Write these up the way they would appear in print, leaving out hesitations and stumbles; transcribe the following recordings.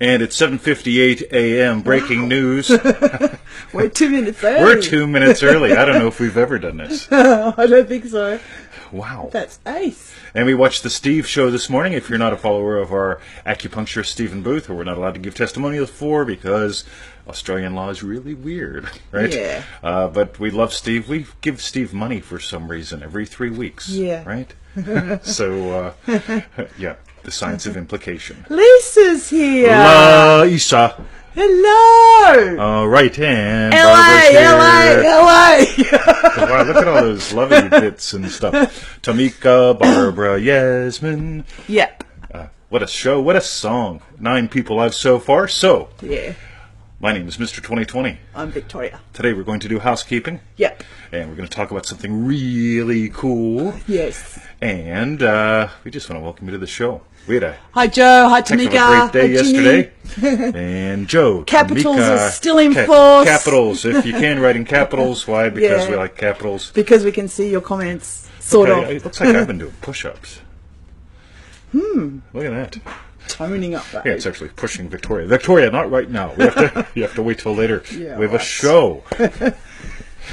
And it's 7:58 a.m. Breaking news. We're 2 minutes early. We're 2 minutes early. I don't know if we've ever done this. I don't think so. Wow. That's ace. And we watched the Steve show this morning. If you're not a follower of our acupuncturist Stephen Booth, who we're not allowed to give testimonials for because Australian law is really weird, right? Yeah. But we love Steve. We give Steve money for some reason every 3 weeks. Yeah. Right? So, yeah, the science of implication. Lisa's here. Lisa. Hello. All right, and LA. Wow, look at all those lovely bits and stuff. Tamika, Barbara, Yasmin. Yep. What a show, what a song. 9 people live so far. So, Yeah. my name is Mr. 2020. I'm Victoria. Today we're going to do housekeeping. Yep. And we're going to talk about something really cool. Yes. And we just want to welcome you to the show. We had a Hi, Joe. Hi, heck of Tamika. a great day Hi, Ginny. yesterday. And Joe, Capitals Tamika, are still in force. Capitals, if you can, write in capitals. Why? Because Yeah. we like capitals. Because we can see your comments, sort Okay, of. it looks like I've been doing push-ups. Look at that. Toning up that. Yeah, it's actually pushing Victoria. Victoria, not right now. You have to wait till later. Yeah, we have a right. show.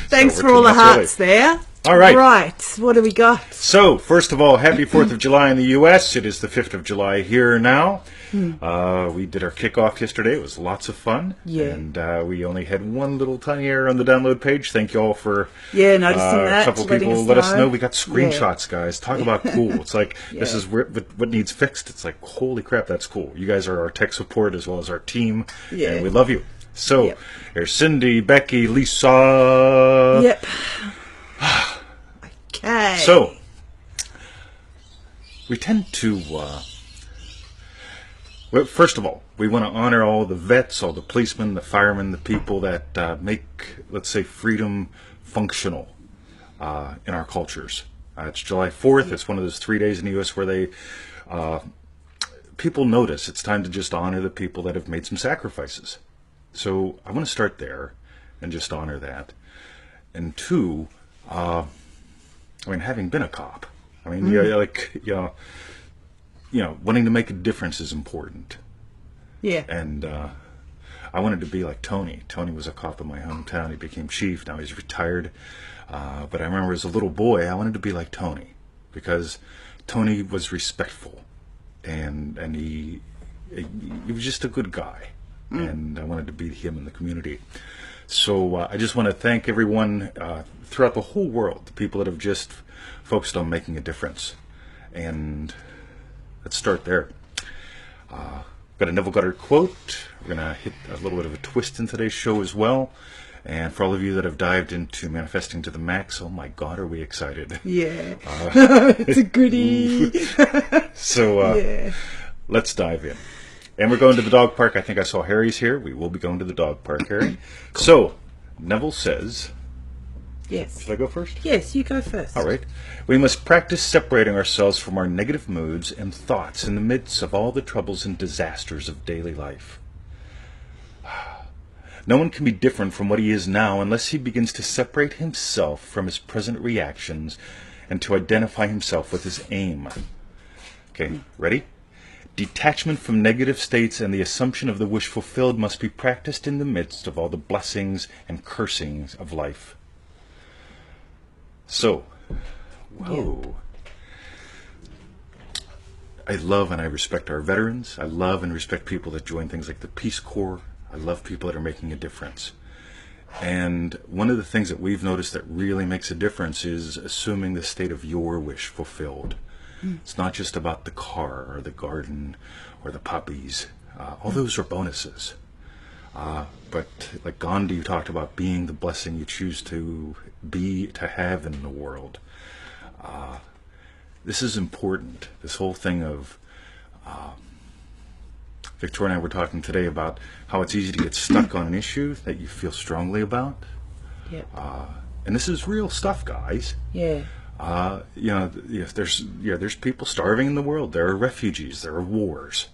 Thanks So for we're all the 2 minutes hearts there. All right. Right. What do we got? So, first of all, happy 4th of July in the U.S. It is the 5th of July here now. We did our kickoff yesterday. It was lots of fun. Yeah. And we only had one little tiny error on the download page. Thank you all for Yeah, noticing that. a couple letting people us let us know. know. We got screenshots, guys. Talk about cool. It's like, this Yeah. is what needs fixed. It's like, holy crap, that's cool. You guys are our tech support as well as our team. Yeah. And we love you. So, Yep. there's Cindy, Becky, Lisa. Yep. Okay. So, we tend to, well, first of all, we want to honor all the vets, all the policemen, the firemen, the people that make, let's say, freedom functional in our cultures. It's July 4th. It's one of those 3 days in the U.S. where they, people notice it's time to just honor the people that have made some sacrifices. So I want to start there and just honor that. And 2, I mean, having been a cop, I mean, wanting to make a difference is important. Yeah. And I wanted to be like Tony. Tony was a cop in my hometown. He became chief. Now he's retired. But I remember as a little boy, I wanted to be like Tony because Tony was respectful, and he was just a good guy. And I wanted to be him in the community. So I just want to thank everyone throughout the whole world, the people that have just focused on making a difference. And let's start there. Got a Neville Goddard quote. We're going to hit a little bit of a twist in today's show as well. And for all of you that have dived into Manifesting to the Max, oh my God, are we excited. Yeah. It's a goodie. So Yeah. let's dive in. And we're going to the dog park. I think I saw Harry's here. We will be going to the dog park, Harry. So, Neville says, Yes. should I go first? Yes, you go first. All right. We must practice separating ourselves from our negative moods and thoughts in the midst of all the troubles and disasters of daily life. No one can be different from what he is now unless he begins to separate himself from his present reactions and to identify himself with his aim. Okay, ready? Detachment from negative states and the assumption of the wish fulfilled must be practiced in the midst of all the blessings and cursings of life. So, whoa. I love and I respect our veterans. I love and respect people that join things like the Peace Corps. I love people that are making a difference. And one of the things that we've noticed that really makes a difference is assuming the state of your wish fulfilled. It's not just about the car or the garden or the puppies. All those are bonuses. But like Gandhi talked about being the blessing you choose to be, to have in the world. This is important. This whole thing of Victoria and I were talking today about how it's easy to get stuck on an issue that you feel strongly about. Yep. And this is real stuff, guys. Yeah. There's people starving in the world. There are refugees. There are wars.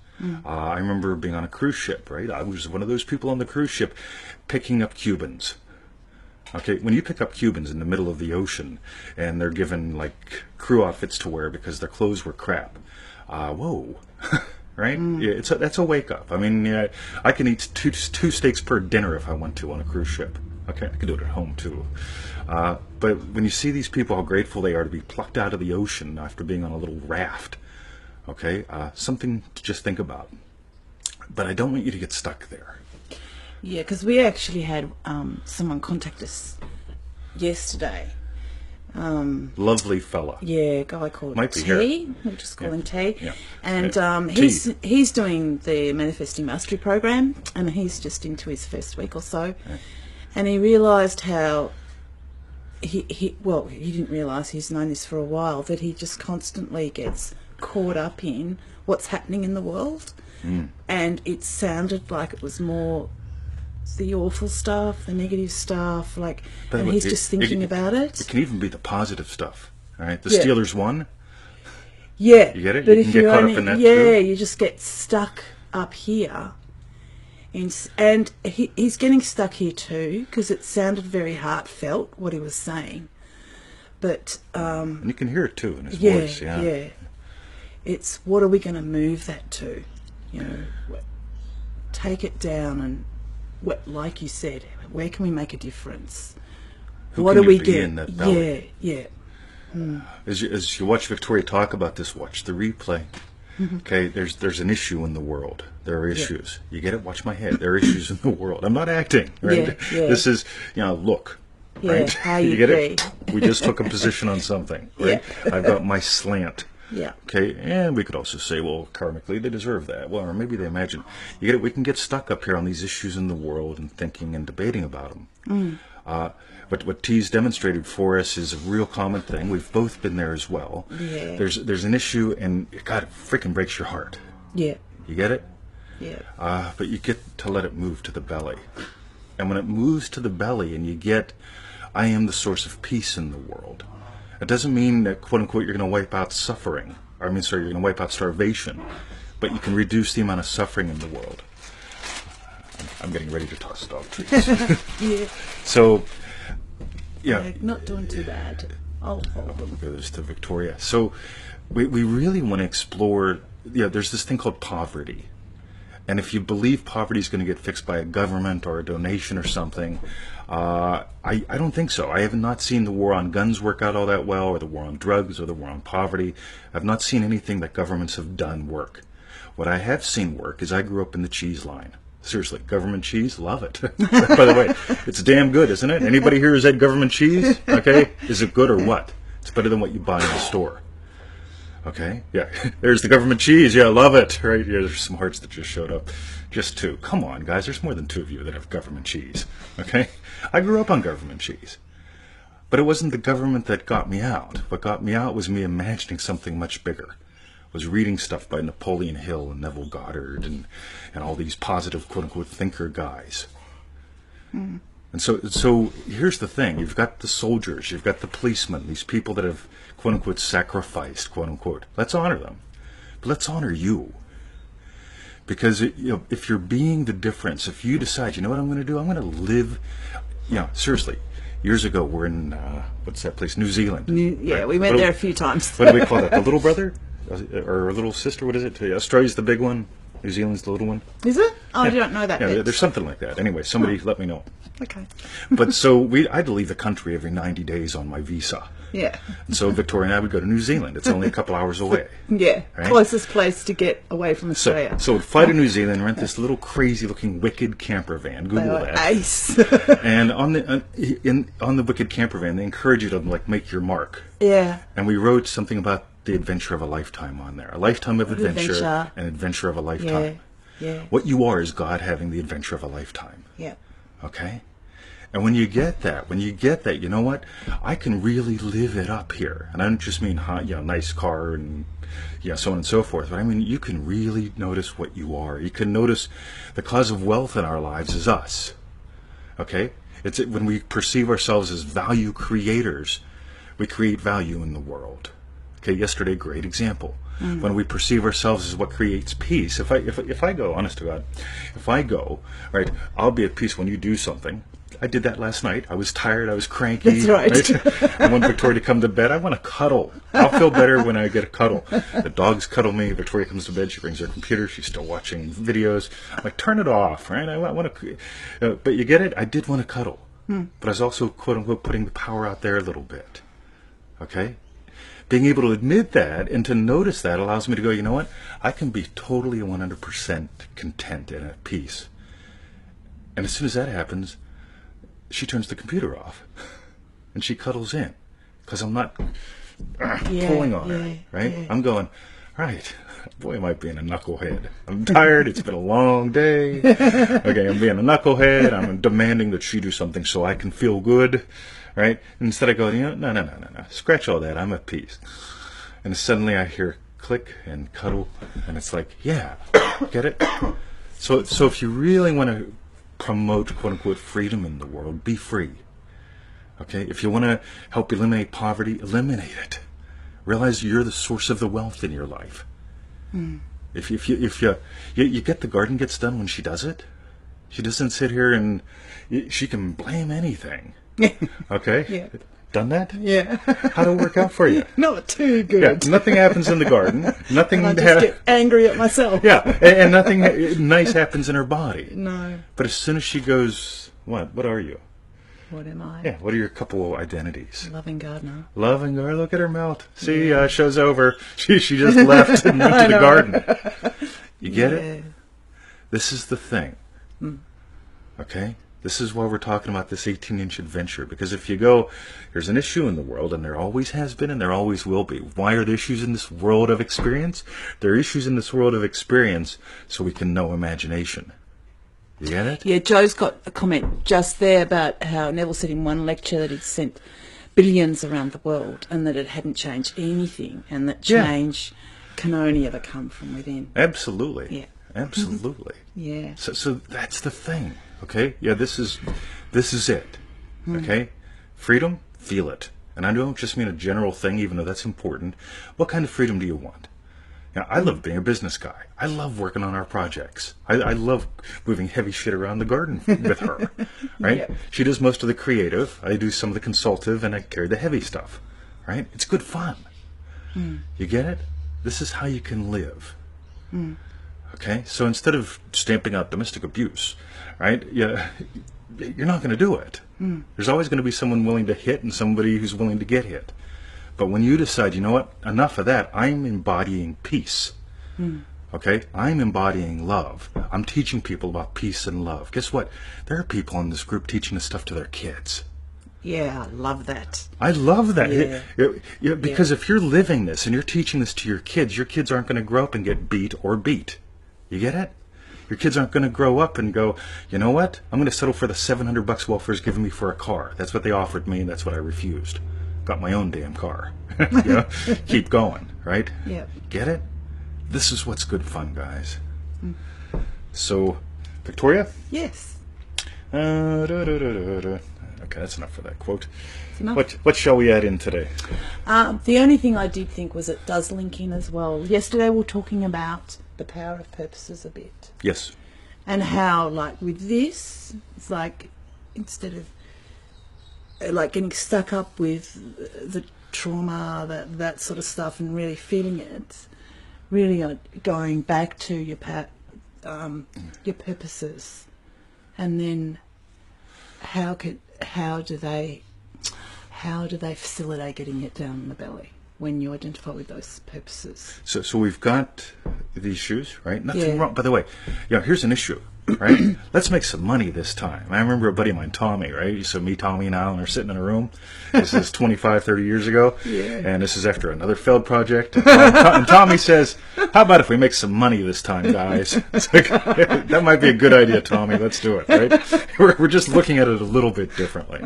I remember being on a cruise ship, right? I was one of those people on the cruise ship picking up Cubans. Okay, when you pick up Cubans in the middle of the ocean and they're given like crew outfits to wear because their clothes were crap, whoa. right? Yeah, that's a wake up. I mean, I can eat two steaks per dinner if I want to on a cruise ship. Okay, I can do it at home too. But when you see these people, how grateful they are to be plucked out of the ocean after being on a little raft, okay, something to just think about. But I don't want you to get stuck there. Yeah, because we actually had someone contact us yesterday. Lovely fella. Yeah, a guy called Might be T. here. We'll just call him T. Yeah. And T. he's doing the Manifesting Mastery program, and he's just into his first week or so. Yeah. And he realised how he didn't realise, he's known this for a while, that he just constantly gets caught up in what's happening in the world. And it sounded like it was more the awful stuff, the negative stuff, like, By the and way, he's just thinking about it. It can even be the positive stuff. All right, the Yeah. Steelers won. Yeah, You get it? But You if can get you caught up only, in that yeah, too. you just get stuck up here, and he's getting stuck here too, because it sounded very heartfelt what he was saying. But And you can hear it too in his yeah, voice. Yeah. yeah, it's what are we going to move that to? You know, take it down, and like you said, where can we make a difference? Who What can do we you be get? in that belly? Yeah. As you watch Victoria talk about this, watch the replay. Okay, there's an issue in the world. There are issues. You get it? Watch my head. There are issues in the world. I'm not acting. Right? Yeah. This is, look. Yeah, Right? how you you get be. it? We just took a position on something. Right? I've got my slant. Yeah. Okay, and we could also say, well, karmically, they deserve that. Well, or maybe they imagine. You get it? We can get stuck up here on these issues in the world and thinking and debating about them. But what T's demonstrated for us is a real common thing. We've both been there as well. Yeah. There's an issue, and God, it freaking breaks your heart. Yeah. You get it? Yeah. But you get to let it move to the belly. And when it moves to the belly and you get, I am the source of peace in the world, it doesn't mean that, quote unquote, you're going to wipe out suffering. You're going to wipe out starvation. But you can reduce the amount of suffering in the world. I'm getting ready to toss dog treats. Yeah. So, yeah. Not doing too bad. I'll hold them. Give this to Victoria. So we really want to explore, there's this thing called poverty. And if you believe poverty is going to get fixed by a government or a donation or something, I don't think so. I have not seen the war on guns work out all that well, or the war on drugs, or the war on poverty. I've not seen anything that governments have done work. What I have seen work is I grew up in the cheese line. Seriously, government cheese, love it. By the way, it's damn good, isn't it? Anybody here has had government cheese? Okay, is it good or what? It's better than what you buy in the store. Okay, yeah, there's the government cheese. Yeah, love it. Right, yeah, there's some hearts that just showed up. Just two. Come on, guys, there's more than two of you that have government cheese. Okay, I grew up on government cheese. But it wasn't the government that got me out. What got me out was me imagining something much bigger. Was reading stuff by Napoleon Hill and Neville Goddard and all these positive, quote-unquote, thinker guys. And so here's the thing. You've got the soldiers, you've got the policemen, these people that have, quote-unquote, sacrificed, quote-unquote. Let's honor them. But let's honor you. Because if you're being the difference, if you decide, you know what I'm going to do? I'm going to live, seriously. Years ago, we're in, what's that place? New Zealand. Yeah, Right? we went there a few times. What do we call that? The little brother? Or a little sister? What is it? Australia's the big one. New Zealand's the little one. Is it? Oh, I don't know that. Yeah, bit. there's something like that. Anyway, somebody let me know. Okay. But so I had to leave the country every 90 days on my visa. Yeah. And so Victoria and I would go to New Zealand. It's only a couple hours away. Yeah. Right? Closest place to get away from Australia. So we'd fly to New Zealand, rent this little crazy-looking wicked camper van. They Google were that. ace. And on the wicked camper van, they encourage you to make your mark. Yeah. And we wrote something about the adventure of a lifetime on there. A lifetime of adventure, an adventure of a lifetime. Yeah. What you are is God having the adventure of a lifetime. Yeah. Okay? And when you get that, you know what? I can really live it up here. And I don't just mean nice car and so on and so forth. But I mean, you can really notice what you are. You can notice the cause of wealth in our lives is us. Okay? It's when we perceive ourselves as value creators, we create value in the world. Okay, yesterday, great example. When we perceive ourselves as what creates peace, if I go, honest to God, if I go, right, I'll be at peace when you do something, I did that last night. I was tired. I was cranky. That's right. I want Victoria to come to bed. I want to cuddle. I'll feel better when I get a cuddle. The dogs cuddle me. Victoria comes to bed. She brings her computer. She's still watching videos. I'm like, turn it off, right? I want to. But you get it? I did want to cuddle. But I was also, quote unquote, putting the power out there a little bit. Okay? Being able to admit that and to notice that allows me to go, you know what? I can be totally 100% content and at peace. And as soon as that happens, she turns the computer off and she cuddles in because I'm not pulling on her, right? Yeah. I'm going, right, boy, am I being a knucklehead. I'm tired. It's been a long day. Okay, I'm being a knucklehead. I'm demanding that she do something so I can feel good, right? And instead I go, no. Scratch all that. I'm at peace. And suddenly I hear click and cuddle, and it's like, yeah, get it? So if you really want to promote, quote unquote, freedom in the world, be free. Okay? If you want to help eliminate poverty, eliminate it. Realize you're the source of the wealth in your life. If you get the garden gets done when she does it. She doesn't sit here and she can blame anything. Okay? Yeah. Done that? Yeah. How'd it work out for you? Not too good. Yeah, nothing happens in the garden. Nothing. And I just get angry at myself. Yeah, and nothing nice happens in her body. No. But as soon as she goes, what are you? What am I? Yeah, what are your couple of identities? Loving gardener. Loving garden. Look at her melt. See, show's over. She just left and went to the garden. You get it? This is the thing. Okay? This is why we're talking about this 18-inch adventure. Because if you go, there's an issue in the world, and there always has been, and there always will be. Why are there issues in this world of experience? There are issues in this world of experience so we can know imagination. You get it? Yeah, Joe's got a comment just there about how Neville said in one lecture that he'd sent billions around the world and that it hadn't changed anything, and that change can only ever come from within. Absolutely. Yeah. Absolutely. Yeah. So that's the thing. Okay? Yeah, this is it. Okay? Freedom, feel it. And I don't just mean a general thing, even though that's important. What kind of freedom do you want? Now, I love being a business guy. I love working on our projects. I love moving heavy shit around the garden with her. Right? Yeah. She does most of the creative. I do some of the consultative, and I carry the heavy stuff. Right? It's good fun. You get it? This is how you can live. Okay? So instead of stamping out domestic abuse, right? Yeah, you're not going to do it. There's always going to be someone willing to hit and somebody who's willing to get hit. But when you decide, you know what, enough of that, I'm embodying peace. Okay? I'm embodying love. I'm teaching people about peace and love. Guess what? There are people in this group teaching this stuff to their kids. Yeah, I love that. I love that. Yeah. Because if you're living this and you're teaching this to your kids aren't going to grow up and get beat or beat. You get it? Your kids aren't going to grow up and go, you know what? I'm going to settle for the $700 welfare's giving me for a car. That's what they offered me, and that's what I refused. Got my own damn car. You know? Keep going, right? Yeah. Get it? This is what's good fun, guys. So, Victoria? Yes. Okay, that's enough for that quote. Enough. What shall we add in today? The only thing I did think was it does link in as well. Yesterday we were talking about the power of purposes a bit. Yes. And how, like, with this, it's like, instead of, like, getting stuck up with the trauma, that sort of stuff, and really feeling it, really going back to your purposes. And then how do they facilitate getting it down in the belly when you identify with those purposes? So we've got these shoes, right? Nothing Yeah. wrong. By the way, here's an issue, right? Let's make some money this time. I remember a buddy of mine, Tommy, right? So me, Tommy, and Alan are sitting in a room. This is 25, 30 years ago. Yeah. And this is after another failed project. And Tommy says, how about if we make some money this time, guys? It's like, that might be a good idea, Tommy. Let's do it, right? We're just looking at it a little bit differently.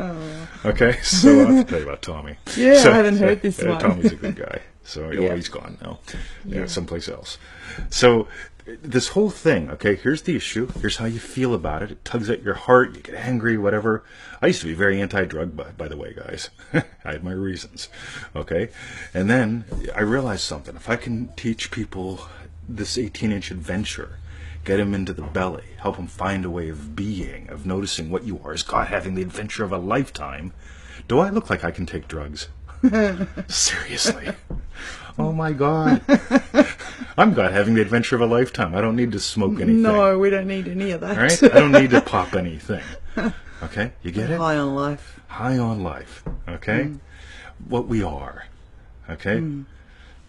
Okay? So I'll have to tell you about Tommy. Yeah, So- I haven't heard this one. Tommy's a good guy. So well, he's gone now. Yeah, someplace else. So this whole thing, okay, here's the issue. Here's how you feel about it. It tugs at your heart. You get angry, whatever. I used to be very anti-drug, by the way, guys. I had my reasons, okay? And then I realized something. If I can teach people this 18-inch adventure, Get him into the belly. Help him find a way of being, of noticing what you are. Is God having the adventure of a lifetime? Do I look like I can take drugs? Seriously. Oh my God. I'm God having the adventure of a lifetime. I don't need to smoke anything. No, we don't need any of that. All right? I don't need to pop anything. Okay? You get it? High on life. High on life. Okay? What we are. Okay?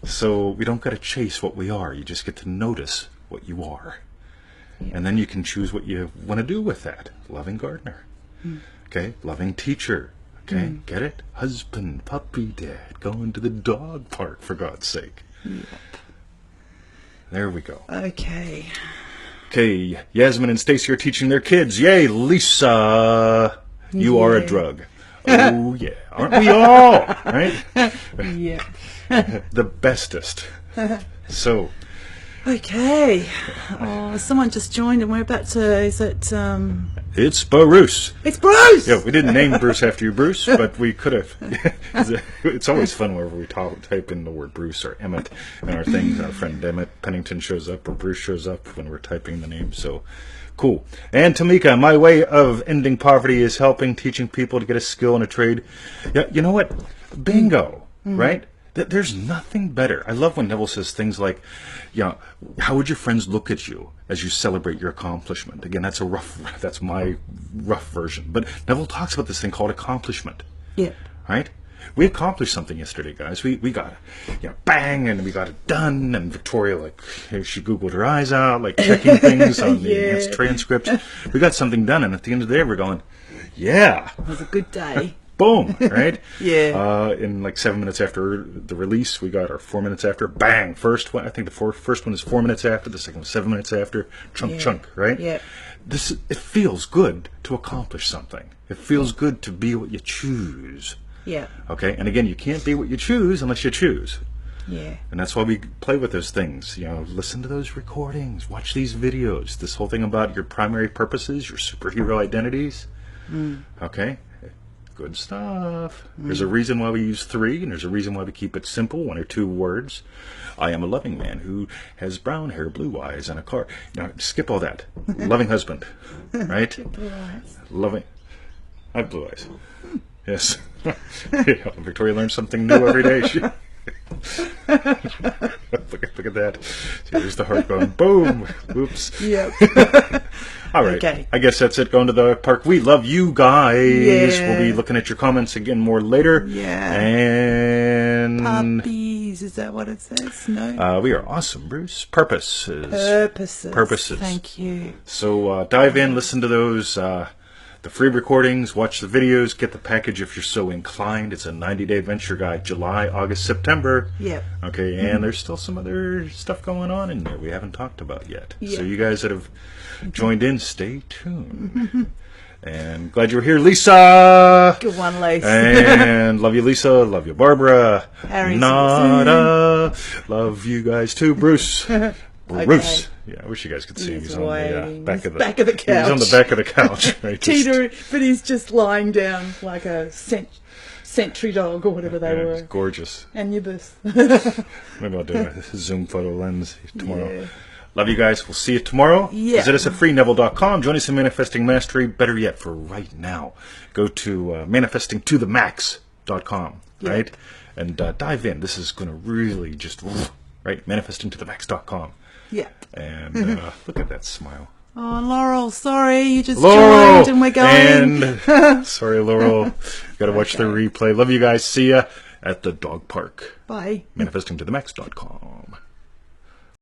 So we don't got to chase what we are. You just get to notice what you are. Yeah. And then you can choose what you want to do with that. Loving gardener. Okay? Loving teacher. Okay? Get it? Husband, puppy, dad, going to the dog park, for God's sake. Yep. There we go. Okay. Okay, Yasmin and Stacy are teaching their kids. Yay, Lisa, you are a drug. Oh, yeah. Aren't we all? Right? Yep. The bestest. So. Okay. Oh, someone just joined and we're about to, is it, It's Bruce. It's Bruce! Yeah, we didn't name Bruce after you, Bruce, but we could have. It's always fun whenever we type in the word Bruce or Emmett in our things. Our friend Emmett Pennington shows up or Bruce shows up when we're typing the name. So, cool. And Tamika, my way of ending poverty is helping, teaching people to get a skill and a trade. Yeah, you know what? Bingo, right? There's nothing better. I love when Neville says things like, how would your friends look at you as you celebrate your accomplishment? Again, that's my rough version. But Neville talks about this thing called accomplishment. Yep. Right? We accomplished something yesterday, guys. We got it, bang, and we got it done. And Victoria, she Googled her eyes out, checking things on the advanced transcript. We got something done, and at the end of the day, we're going, yeah. It was a good day. Boom, right? Yeah. In 7 minutes after the release, we got our 4 minutes after. Bang! First one, I think the first one is 4 minutes after. The second was 7 minutes after. Chunk, right? Yeah. It feels good to accomplish something. It feels good to be what you choose. Yeah. Okay? And again, you can't be what you choose unless you choose. Yeah. And that's why we play with those things. Listen to those recordings. Watch these videos. This whole thing about your primary purposes, your superhero identities. Okay? Good stuff. There's a reason why we use 3, and there's a reason why we keep it simple, 1 or 2 words. I am a loving man who has brown hair, blue eyes, and a car. Skip all that. Loving husband, right? Blue eyes. Loving. I have blue eyes. Yes. Victoria learns something new every day. Look at that. See, there's the heart going boom. Whoops. Yep. All right. Okay. I guess that's it. Going to the park. We love you guys. Yeah. We'll be looking at your comments again more later. Yeah. And Puppies, is that what it says? No. we are awesome, Bruce. Purposes. Purposes. Thank you. So dive in, listen to those. The free recordings, watch the videos, get the package if you're so inclined. It's a 90-day adventure guide, July, August, September. Yep. Okay, and there's still some other stuff going on in there we haven't talked about yet. Yeah. So you guys that have joined in, stay tuned. And glad you were here, Lisa. Good one, Lisa. And love you, Lisa. Love you, Barbara. Harry Nada. Love you guys too, Bruce. Bruce. Okay. Yeah, I wish you guys could see him. He's He's on the waiting. back He's of the back of the He's on the couch. back of the couch. Right, Teeter, but he's just lying down like a sentry dog or whatever they yeah, were. it's gorgeous. Anubis. Maybe I'll do a zoom photo lens tomorrow. Yeah. Love you guys. We'll see you tomorrow. Yeah. Visit us at freeneville.com. Join us in Manifesting Mastery. Better yet, for right now, go to manifestingtothemax.com, right? And dive in. This is going to really just, right? Manifestingtothemax.com. Yeah. And look at that smile. Oh, Laurel, sorry, you just Laurel! joined and we're going. And, sorry, Laurel. Got to watch the replay. Love you guys. See ya at the dog park. Bye. Manifestingtothemax.com.